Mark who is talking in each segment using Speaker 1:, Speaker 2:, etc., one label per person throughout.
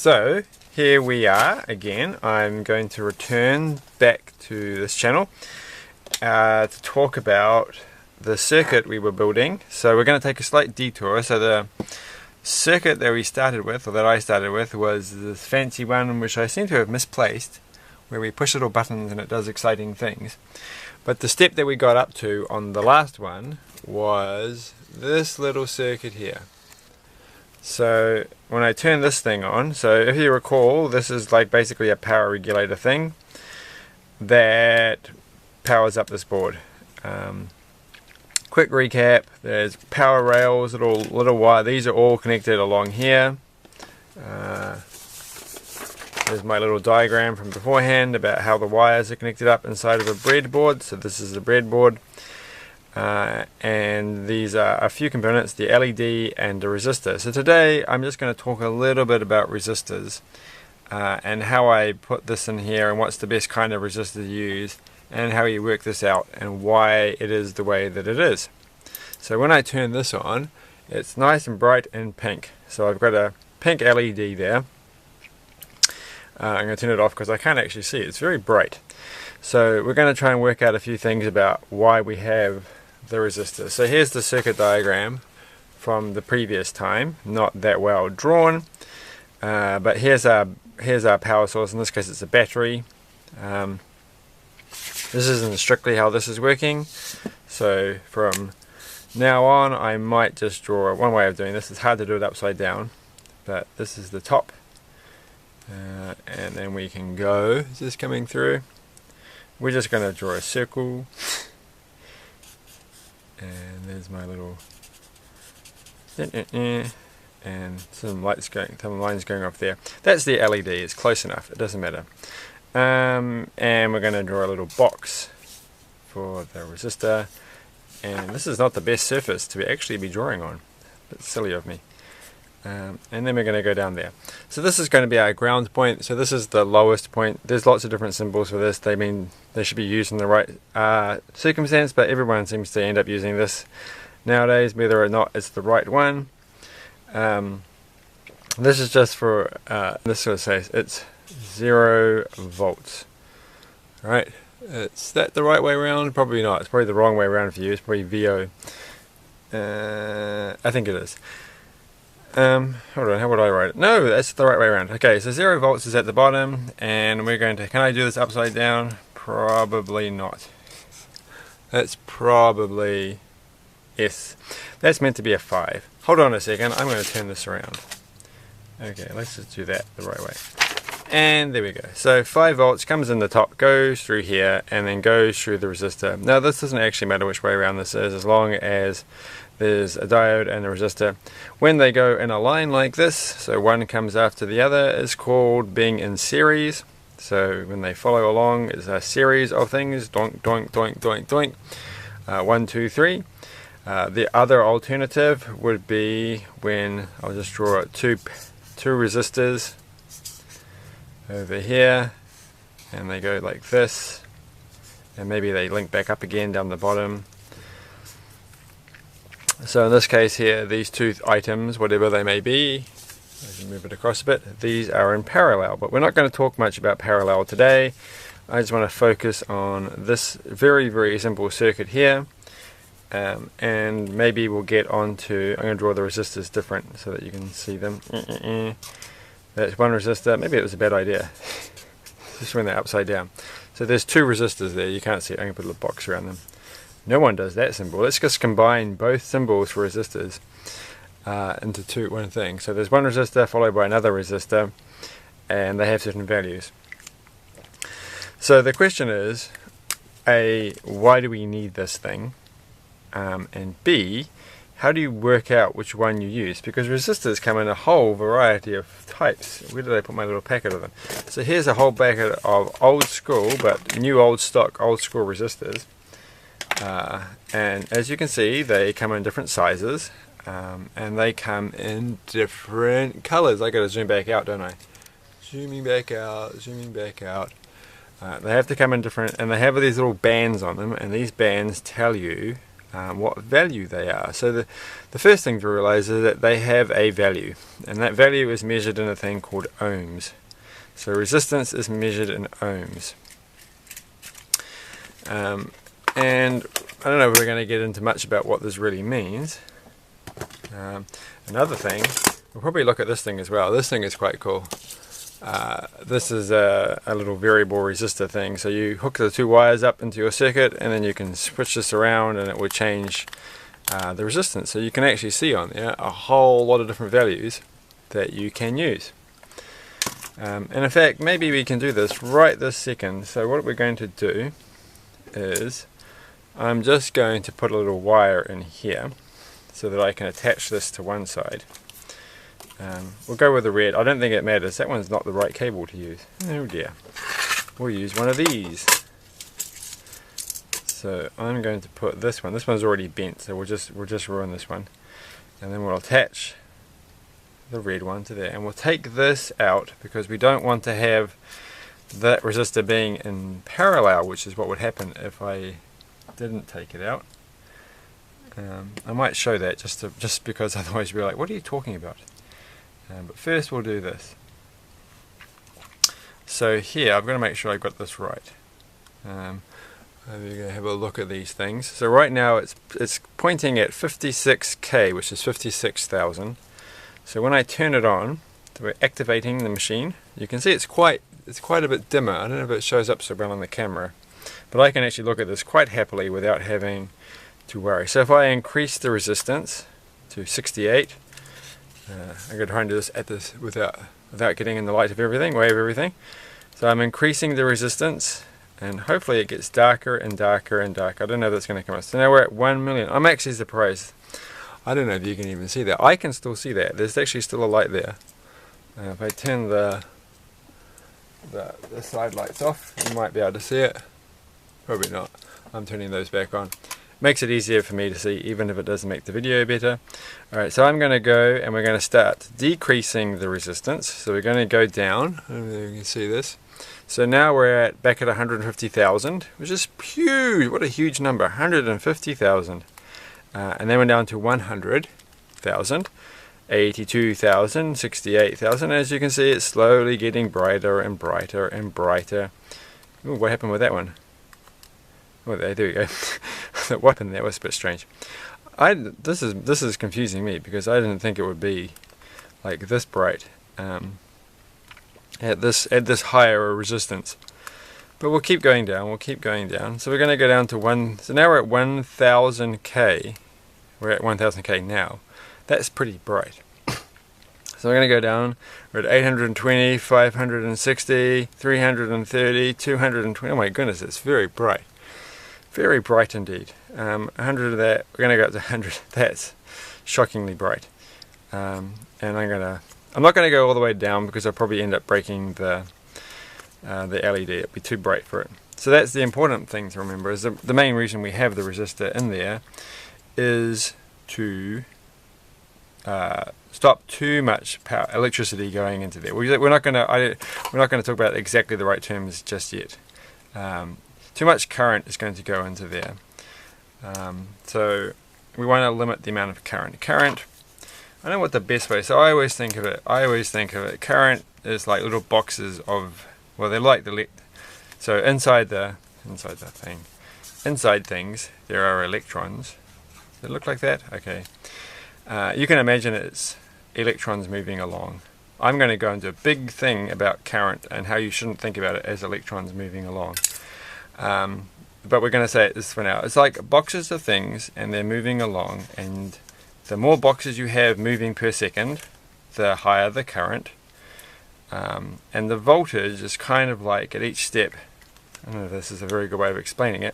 Speaker 1: So here we are again. I'm going to return back to this channel to talk about the circuit we were building. So we're going to take a slight detour. So the circuit that we started with, or that I started with, was this fancy one which I seem to have misplaced, where we push little buttons and it does exciting things. But the step that we got up to on the last one was this little circuit here. So when I turn this thing on, so if you recall, this is like basically a power regulator thing that powers up this board. Quick recap, there's power rails, little wire, these are all connected along here. There's my little diagram from beforehand about how the wires are connected up inside of a breadboard. So this is the breadboard. And these are a few components, the LED and the resistor. So today I'm just going to talk a little bit about resistors and how I put this in here and what's the best kind of resistor to use and how you work this out and why it is the way that it is. So when I turn this on, it's nice and bright and pink. So I've got a pink LED there. I'm going to turn it off because I can't actually see it. It's very bright. So we're going to try and work out a few things about why we have the resistor. So here's the circuit diagram from the previous time. Not that well drawn, but here's our power source. In this case, it's a battery. This isn't strictly how this is working. So from now on, I might just draw one way of doing this. It's hard to do it upside down, but this is the top. And then we can go, is this coming through? We're just going to draw a circle, and there's my little, and some lines going off there. That's the LED, it's close enough, it doesn't matter. And we're going to draw a little box for the resistor, and this is not the best surface to actually be drawing on. That's silly of me. And then we're going to go down there. So this is going to be our ground point. So this is the lowest point. There's lots of different symbols for this. They mean they should be used in the right circumstance, but everyone seems to end up using this nowadays, whether or not it's the right one. This is just for this sort of says it's 0 volts. Right? Is that the right way around? Probably not. It's probably the wrong way around for you. It's probably VO. I think it is. Hold on, how would I write it? No, that's the right way around. Okay, so 0 volts is at the bottom, and we're going to, can I do this upside down? Probably not. That's probably S. That's meant to be a 5. Hold on a second, I'm going to turn this around. Okay, let's just do that the right way. And there we go. So 5 volts comes in the top, goes through here, and then goes through the resistor. Now this doesn't actually matter which way around this is, as long as there's a diode and a resistor. When they go in a line like this, so one comes after the other, is called being in series. So when they follow along, it's a series of things, doink, doink, doink, doink, doink, 1, 2, 3. The other alternative would be when, I'll just draw two resistors over here, and they go like this, and maybe they link back up again down the bottom. So in this case here, these two items, whatever they may be, I can move it across a bit, these are in parallel, but we're not going to talk much about parallel today. I just want to focus on this very, very simple circuit here, and maybe we'll get on to, I'm going to draw the resistors different so that you can see them. That's one resistor. Maybe it was a bad idea, just when they're upside down. So there's two resistors there, you can't see it, I'm going to put a little box around them. No one does that symbol. Let's just combine both symbols for resistors into one thing. So there's one resistor followed by another resistor, and they have certain values. So the question is, A, why do we need this thing? And B, how do you work out which one you use? Because resistors come in a whole variety of types. Where did I put my little packet of them? So here's a whole packet of old school, but new old stock old school resistors. And as you can see, they come in different sizes, and they come in different colors. I gotta zoom back out, don't I? Zooming back out, zooming back out. They have to come in different, and they have these little bands on them, and these bands tell you what value they are. So the first thing to realize is that they have a value, and that value is measured in a thing called ohms. So resistance is measured in ohms. And I don't know if we're going to get into much about what this really means. Another thing, we'll probably look at this thing as well. This thing is quite cool. This is a little variable resistor thing. So you hook the two wires up into your circuit, and then you can switch this around and it will change the resistance. So you can actually see on there a whole lot of different values that you can use. And in fact, maybe we can do this right this second. So what we're going to do is I'm just going to put a little wire in here so that I can attach this to one side. We'll go with the red. I don't think it matters. That one's not the right cable to use. Oh dear. We'll use one of these. So I'm going to put this one. This one's already bent, so we'll just ruin this one. And then we'll attach the red one to there. And we'll take this out because we don't want to have that resistor being in parallel, which is what would happen if I didn't take it out. I might show that just because otherwise you'll be like, what are you talking about? But first we'll do this. So here I've got to make sure I've got this right. I'm going to have a look at these things. So right now it's pointing at 56k, which is 56,000. So when I turn it on, so we're activating the machine. You can see it's quite a bit dimmer. I don't know if it shows up so well on the camera, but I can actually look at this quite happily without having to worry. So if I increase the resistance to 68, I'm going to try and do this without getting in the light of everything, way of everything. So I'm increasing the resistance, and hopefully it gets darker and darker and darker. I don't know if that's going to come up. So now we're at 1 million. I'm actually surprised. I don't know if you can even see that. I can still see that. There's actually still a light there. If I turn the side lights off, you might be able to see it. Probably not. I'm turning those back on. Makes it easier for me to see, even if it doesn't make the video better. Alright, so I'm going to go and we're going to start decreasing the resistance. So we're going to go down. I don't know if you can see this. So now we're back at 150,000, which is huge. What a huge number, 150,000. And then we're down to 100,000, 82,000, 68,000. As you can see, it's slowly getting brighter and brighter and brighter. Ooh, what happened with that one? Oh, there we go. That weapon there was a bit strange. This is confusing me because I didn't think it would be like this bright at this higher resistance. But we'll keep going down. We'll keep going down. So we're going to go down to 1. So now we're at 1,000k. We're at 1,000k now. That's pretty bright. So we're going to go down. We're at 820, 560, 330, 220. Oh my goodness, it's very bright. Very bright indeed. 100 of that. We're going to go up to 100. That's shockingly bright. And I'm not going to go all the way down because I'll probably end up breaking the LED. It'll be too bright for it. So that's the important thing to remember. Is the main reason we have the resistor in there is to stop too much electricity going into there. We're not going to talk about exactly the right terms just yet. Too much current is going to go into there. So we want to limit the amount of current. Current, I don't know what the best way. So I always think of it. Current is like little boxes of, well, they're like so inside things there are electrons. Does it look like that? Okay. You can imagine it's electrons moving along. I'm going to go into a big thing about current and how you shouldn't think about it as electrons moving along. But we're going to say this for now. It's like boxes of things and they're moving along, and the more boxes you have moving per second, the higher the current. And the voltage is kind of like at each step. I don't know if this is a very good way of explaining it.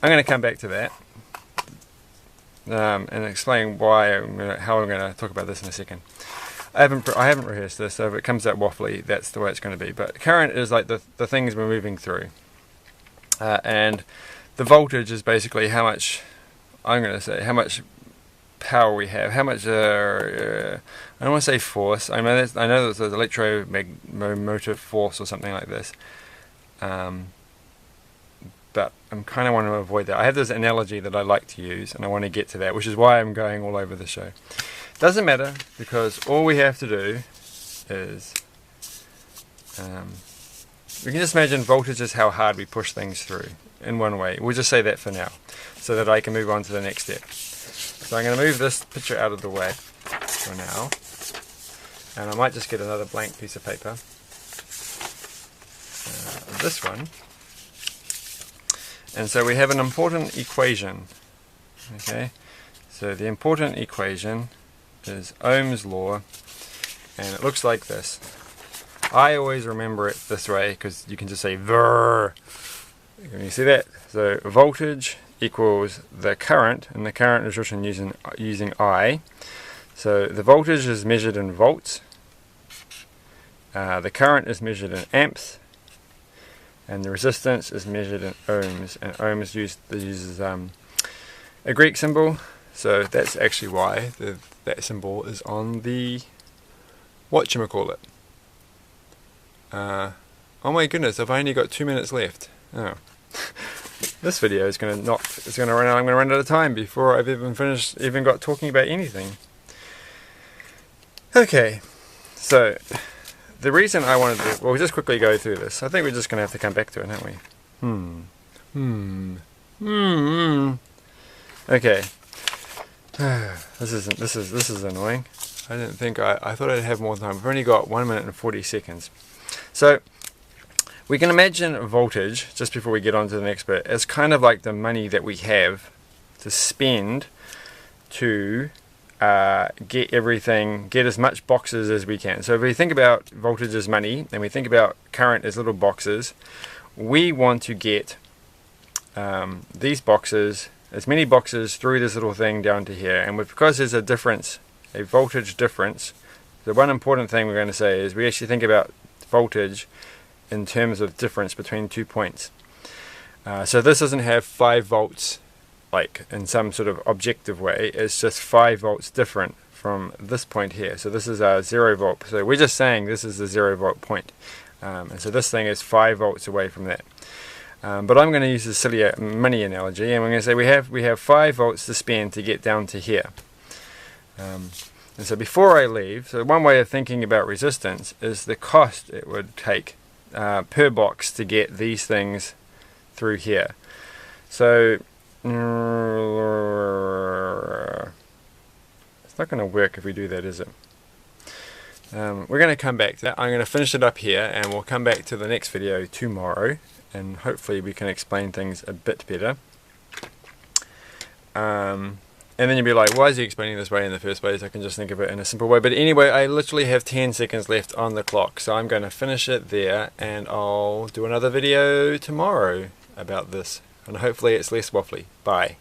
Speaker 1: I'm going to come back to that and explain how I'm going to talk about this in a second. I haven't rehearsed this, so if it comes out waffly, that's the way it's going to be. But current is like the things we're moving through. And the voltage is basically how much, I'm going to say, how much power we have, how much, I don't want to say force, I know there's electromotive force or something like this, but I'm kind of want to avoid that. I have this analogy that I like to use, and I want to get to that, which is why I'm going all over the show. Doesn't matter, because all we have to do is we can just imagine voltage is how hard we push things through in one way. We'll just say that for now, so that I can move on to the next step. So I'm going to move this picture out of the way for now, and I might just get another blank piece of paper, this one. And so we have an important equation. Okay, so the important equation is Ohm's Law, and it looks like this. I always remember it this way because you can just say VRR. Can you see that? So voltage equals the current, and the current is written using I. So the voltage is measured in volts, the current is measured in amps, and the resistance is measured in ohms. And ohms uses a Greek symbol, so that's actually why that symbol is on the whatchamacallit. Oh my goodness, I've only got 2 minutes left. Oh. This video is gonna run out. I'm gonna run out of time before I've even got talking about anything. Okay, so the reason I wanted to, well, we'll just quickly go through this. I think we're just gonna have to come back to it, aren't we? Okay. This is annoying. I didn't think I thought I'd have more time. We've only got 1 minute and 40 seconds. So we can imagine voltage, just before we get on to the next bit, as kind of like the money that we have to spend to get as much boxes as we can. So if we think about voltage as money, and we think about current as little boxes, we want to get these boxes, as many boxes through this little thing down to here. And because there's a difference, a voltage difference, the one important thing we're going to say is we actually think about voltage in terms of difference between 2 points. So this doesn't have 5 volts like in some sort of objective way. It's just 5 volts different from this point here. So this is a 0 volt. So we're just saying this is the 0 volt point. And so this thing is 5 volts away from that. But I'm going to use a silly money analogy, and we're going to say we have 5 volts to spend to get down to here. And so before I leave, so one way of thinking about resistance is the cost it would take per box to get these things through here. So it's not going to work if we do that, is it? We're going to come back to that. I'm going to finish it up here, and we'll come back to the next video tomorrow, and hopefully we can explain things a bit better. And then you'll be like, why is he explaining this way in the first place? I can just think of it in a simple way. But anyway, I literally have 10 seconds left on the clock, so I'm going to finish it there, and I'll do another video tomorrow about this, and hopefully it's less waffly. Bye.